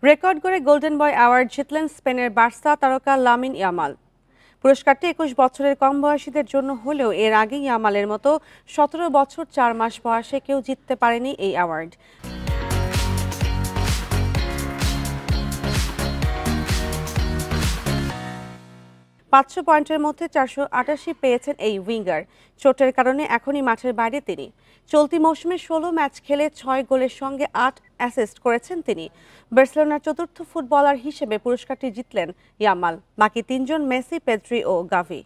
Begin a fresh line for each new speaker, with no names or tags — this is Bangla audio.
রেকর্ড করে গোল্ডেন বয় অ্যাওয়ার্ড জিতলেন স্পেনের বার্সা তারকা লামিন ইয়ামাল। পুরস্কারটি ২১ বছরের কম বয়সীদের জন্য হলেও এর আগে ইয়ামালের মতো ১৭ বছর ৪ মাস বয়সে কেউ জিততে পারেনি এই অ্যাওয়ার্ড। ৫০০ পয়েন্টের মধ্যে ৪৮৮ পেয়েছেন এই উইঙ্গার। চোটের কারণে এখনই মাঠের বাইরে তিনি। চলতি মৌসুমে ১৬ ম্যাচ খেলে ৬ গোলের সঙ্গে ৮ অ্যাসিস্ট করেছেন তিনি। বার্সেলোনার চতুর্থ ফুটবলার হিসেবে পুরস্কারটি জিতলেন ইয়ামাল। বাকি তিনজন মেসি, পেদ্রি ও গাভি।